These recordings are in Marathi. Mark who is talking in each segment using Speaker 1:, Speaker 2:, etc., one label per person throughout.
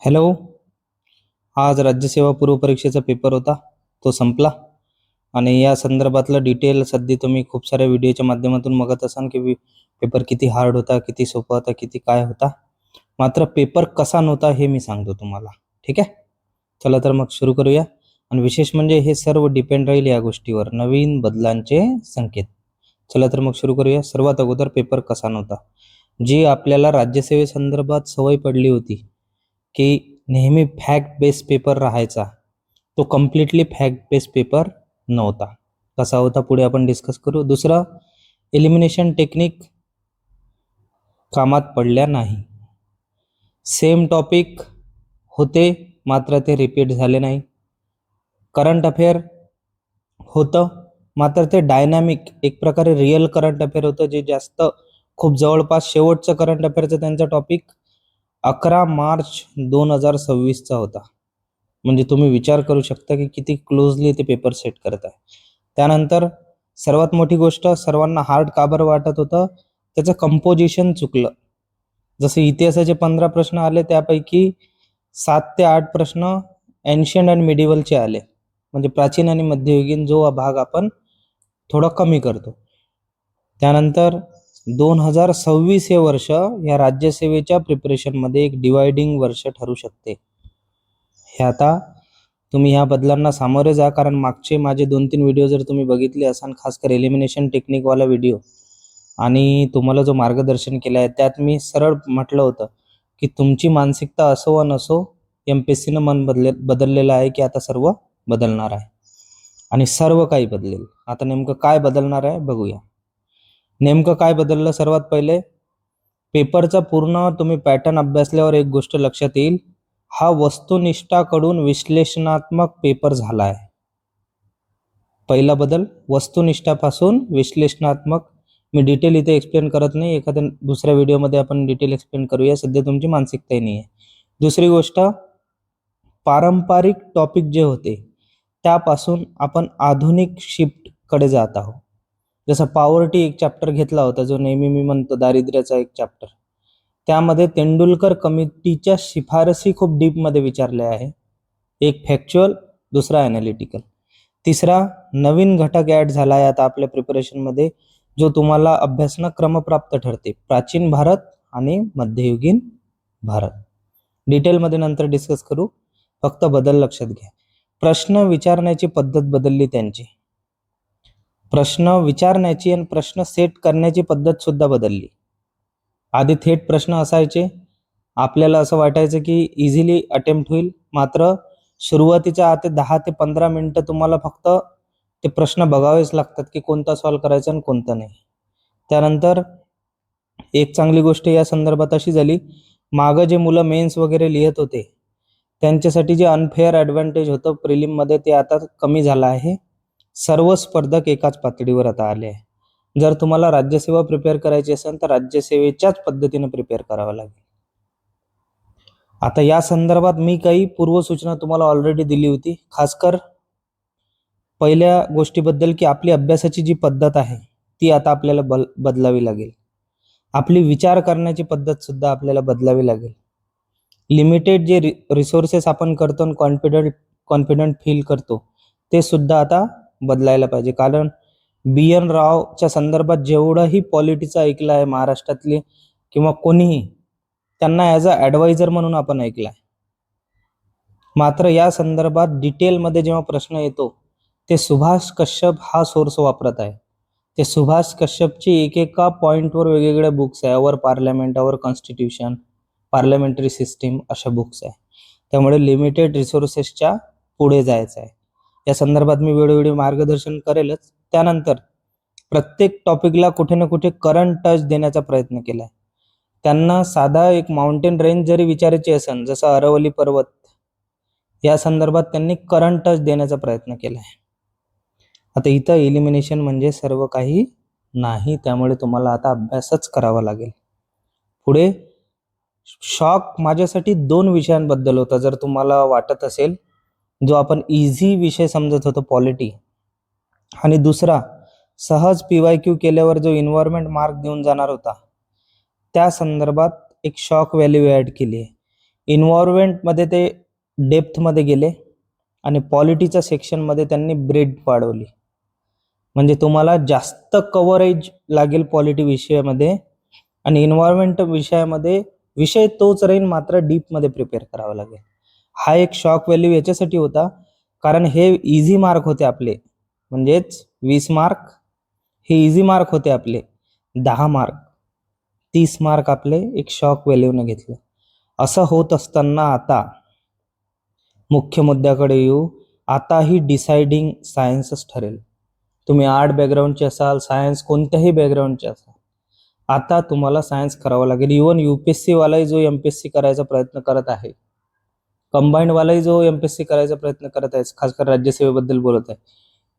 Speaker 1: हॅलो. आज राज्यसेवा पूर्व परीक्षेचा पेपर होता, तो संपला आणि या संदर्भातलं डिटेल सध्या तुम्ही खूप साऱ्या व्हिडिओच्या माध्यमातून बघत असाल की पेपर किती हार्ड होता, किती सोपा होता, किती काय होता. मात्र पेपर कसा नव्हता हे मी सांगतो तुम्हाला. ठीक आहे, चला तर मग सुरू करूया. आणि विशेष म्हणजे हे सर्व डिपेंड राहील या गोष्टीवर, नवीन बदलांचे संकेत. चला तर मग सुरू करूया. सर्वात अगोदर पेपर कसा नव्हता. जी आपल्याला राज्यसेवेसंदर्भात सवय पडली होती की नेहमी फॅक्ट बेस्ड पेपर राहायचा, तो कम्प्लिटली फॅक्ट बेस्ड पेपर नव्हता. कसा होता पुढे आपण डिस्कस करू. दुसरं, एलिमिनेशन टेक्निक कामात पडल्या नाही. सेम टॉपिक होते मात्र ते रिपीट झाले नाही. करंट अफेअर होतं मात्र ते डायनॅमिक, एक प्रकारे रिअल करंट अफेअर होतं, जे जास्त खूप जवळपास शेवटचं करंट अफेअरचं त्यांचा टॉपिक 11 मार्च 2026चा होता. म्हणजे तुम्ही विचार करू शकता की किती क्लोजली ते पेपर सेट करत आहे. त्यानंतर सर्वात मोठी गोष्ट, सर्वांना हार्ड का बरं वाटत होतं, त्याचं कंपोजिशन चुकलं. जसे इतिहासाचे 15 प्रश्न आले, त्यापैकी 7 ते 8 प्रश्न एन्शियंट अँड मिडिवलचे आले, म्हणजे प्राचीन आणि मध्ययुगीन, जो भाग आपण थोडा कमी करतो. त्यानंतर 2026 हे वर्ष या राज्यसेवेच्या प्रिपरेशनमध्ये एक डिवायडिंग वर्ष ठरू शकते. हे आता तुम्ही ह्या बदलांना सामोरे जा, कारण मागचे माझे 2-3 व्हिडिओ जर तुम्ही बघितले असाल, खासकर एलिमिनेशन टेक्निकवाला व्हिडिओ, आणि तुम्हाला जो मार्गदर्शन केलं आहे, त्यात मी सरळ म्हटलं होतं की तुमची मानसिकता असो वा नसो, MPSCनं मन बदललेलं आहे की आता सर्व बदलणार आहे आणि सर्व काही बदलेल. आता नेमकं काय बदलणार आहे बघूया. नेमकं काय बदललं. सर्वात पहिले, पेपरचा पूर्ण तुम्ही पॅटर्न अभ्यासल्यावर एक गोष्ट लक्षात येईल, हा वस्तुनिष्ठाकडून विश्लेषणात्मक पेपर झाला आहे. पहिला बदल, वस्तुनिष्ठापासून विश्लेषणात्मक. मी डिटेल इथे एक्सप्लेन करत नाही, एखाद्या दुसऱ्या व्हिडिओमध्ये आपण डिटेल एक्सप्लेन करूया, सध्या तुमची मानसिकताही नाही आहे. दुसरी गोष्ट, पारंपरिक टॉपिक जे होते त्यापासून आपण आधुनिक शिफ्टकडे जात आहोत. जसं पॉवर्टी एक चॅप्टर घेतला होता, जो नेहमी मी म्हणतो दारिद्र्याचा एक चॅप्टर, त्यामध्ये तेंडुलकर कमिटीच्या शिफारसी खूप डीपमध्ये विचारल्या आहे. एक फॅक्च्युअल, दुसरा ॲनालिटिकल. तिसरा नवीन घटक ॲड झाला आहे आता आपल्या प्रिपरेशनमध्ये, जो तुम्हाला अभ्यासनं क्रमप्राप्त ठरते, प्राचीन भारत आणि मध्ययुगीन भारत. डिटेलमध्ये नंतर डिस्कस करू, फक्त बदल लक्षात घ्या. प्रश्न विचारण्याची पद्धत बदलली त्यांची. प्रश्न विचारण्याची आणि प्रश्न सेट करण्याची पद्धत सुद्धा बदलली. आधी थेट प्रश्न असायचे, आपल्याला असं वाटायचं की इझिली अटेम्प्ट होईल, मात्र सुरुवातीच्या 10 ते 15 मिनिटं तुम्हाला फक्त ते प्रश्न बघावेच लागतात की कोणता सॉल्व करायचा आणि कोणता नाही. त्यानंतर एक चांगली गोष्ट या संदर्भात अशी झाली, मागं जे मुलं मेन्स वगैरे लिहित होते त्यांच्यासाठी जे अनफेअर ॲडव्हान्टेज होतं प्रिलिममध्ये, ते आता कमी झालं आहे. सर्व स्पर्धक एकाच पातळीवर आता आले आहे. जर तुम्हाला राज्यसेवा प्रिपेअर करायची असेल तर राज्यसेवेच्याच पद्धतीने प्रिपेअर करावं लागेल. आता या संदर्भात मी काही पूर्वसूचना तुम्हाला ऑलरेडी दिली होती, खासकर पहिल्या गोष्टीबद्दल की आपली अभ्यासाची जी पद्धत आहे ती आता आपल्याला बदलावी लागेल. आपली विचार करण्याची पद्धत सुद्धा आपल्याला बदलावी लागेल. लिमिटेड जे रिसोर्सेस आपण करतो आणि कॉन्फिडंट फील करतो, ते सुद्धा आता बदलायला पाहिजे. कारण BN रावच्या संदर्भात जेवढंही पॉलिटिक्स ऐकलं आहे महाराष्ट्रातले किंवा कोणीही, त्यांना ॲज अ ॲडवायझर म्हणून आपण ऐकलं आहे. मात्र या संदर्भात डिटेलमध्ये जेव्हा प्रश्न येतो, ते सुभाष कश्यप हा सोर्स वापरत आहे. ते सुभाष कश्यपची एकेका पॉईंटवर वेगवेगळ्या बुक्स आहे, our parliament, our constitution, parliamentary system, अशा बुक्स आहे. त्यामुळे लिमिटेड रिसोर्सेसच्या पुढे जायचं आहे. या संदर्भात मी वेळोवेळी मार्गदर्शन करेलच. त्यानंतर प्रत्येक टॉपिकला कुठे ना कुठे करंट टच देण्याचा प्रयत्न केला आहे. त्यांना साधा एक माउंटेन रेंज जरी विचारायची असेल, जसं अरवली पर्वत, या संदर्भात त्यांनी करंट टच देण्याचा प्रयत्न केला आहे. आता इथं एलिमिनेशन म्हणजे सर्व काही नाही, त्यामुळे तुम्हाला आता अभ्यासच करावा लागेल. पुढे शॉक माझ्यासाठी 2 विषयांबद्दल होता. जर तुम्हाला वाटत असेल, जो आपण इझी विषय समजत होतो पॉलिटी, आणि दुसरा सहज PYQ केल्यावर जो एन्व्हायरमेंट मार्क देऊन जाणार होता, त्या संदर्भात एक शॉक व्हॅल्यू ॲड केली आहे. इन्व्हायरमेंटमध्ये ते डेप्थमध्ये गेले आणि पॉलिटीच्या सेक्शनमध्ये त्यांनी ब्रेड वाढवली. म्हणजे तुम्हाला जास्त कव्हरेज लागेल पॉलिटी विषयामध्ये आणि इन्व्हायरमेंट विषयामध्ये विषय तोच राहील, मात्र डीपमध्ये प्रिपेअर करावं लागेल. हा एक शॉक व्हॅल्यू याच्यासाठी होता कारण हे इझी मार्क होते आपले, म्हणजेच 20 मार्क हे इझी मार्क होते आपले. 10 मार्क 30 मार्क आपले एक शॉक व्हॅल्यूने घेतलं. असं होत असताना आता मुख्य मुद्द्याकडे येऊ. आता ही डिसाइडिंग सायन्सच ठरेल. तुम्ही आर्ट बॅकग्राऊंडचे असाल, सायन्स कोणत्याही बॅकग्राऊंडचे असाल, आता तुम्हाला सायन्स करावं लागेल. इव्हन UPSC वालाही जो MPSC करायचा प्रयत्न करत आहे, कंबाईंड वालाही जो MPSC करायचा प्रयत्न करत आहे, खासकर राज्यसेवेबद्दल बोलत आहे,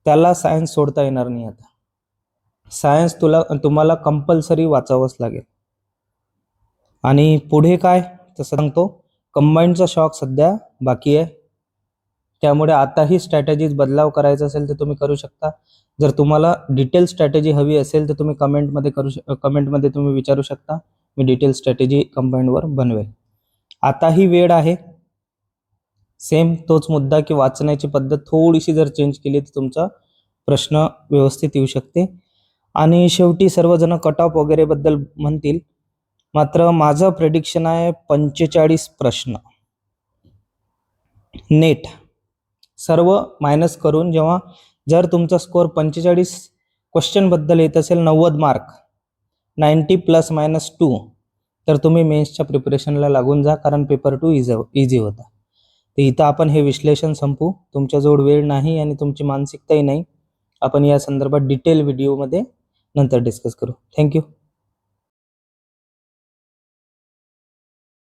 Speaker 1: त्याला सायन्स सोडता येणार नाही. आता सायन्स तुम्हाला कंपल्सरी वाचावंच लागेल. आणि पुढे काय तसं सांगतो, कंबाईंडचा शॉक सध्या बाकी आहे, त्यामुळे आताही स्ट्रॅटेजीज बदलाव करायचा असेल तर तुम्ही करू शकता. जर तुम्हाला डिटेल स्ट्रॅटेजी हवी असेल तर तुम्ही कमेंटमध्ये तुम्ही विचारू शकता. मी डिटेल स्ट्रॅटेजी कंबाईंडवर बनवेल. आताही वेळ आहे. सेम तोच मुद्दा की वाचण्याची पद्धत थोडीशी जर चेंज केली तर तुमचा प्रश्न व्यवस्थित येऊ शकते. आणि शेवटी सर्वजण कट ऑफ वगैरे बद्दल म्हणतील, मात्र माझं प्रेडिक्शन आहे 45 प्रश्न नेट सर्व मायनस करून. जर तुमचा स्कोर 45 क्वेश्चन बद्दल येत असेल 90 मार्क 90 ±2, तर तुम्ही मेन्सच्या प्रिपरेशनला लागून जा, कारण पेपर 2 इझी होता. तर इथं आपण हे विश्लेषण संपू. तुमच्याजवळ वेळ नाही आणि तुमची मानसिकताही नाही. आपण या संदर्भात डिटेल व्हिडिओमध्ये नंतर डिस्कस करू. थँक्यू.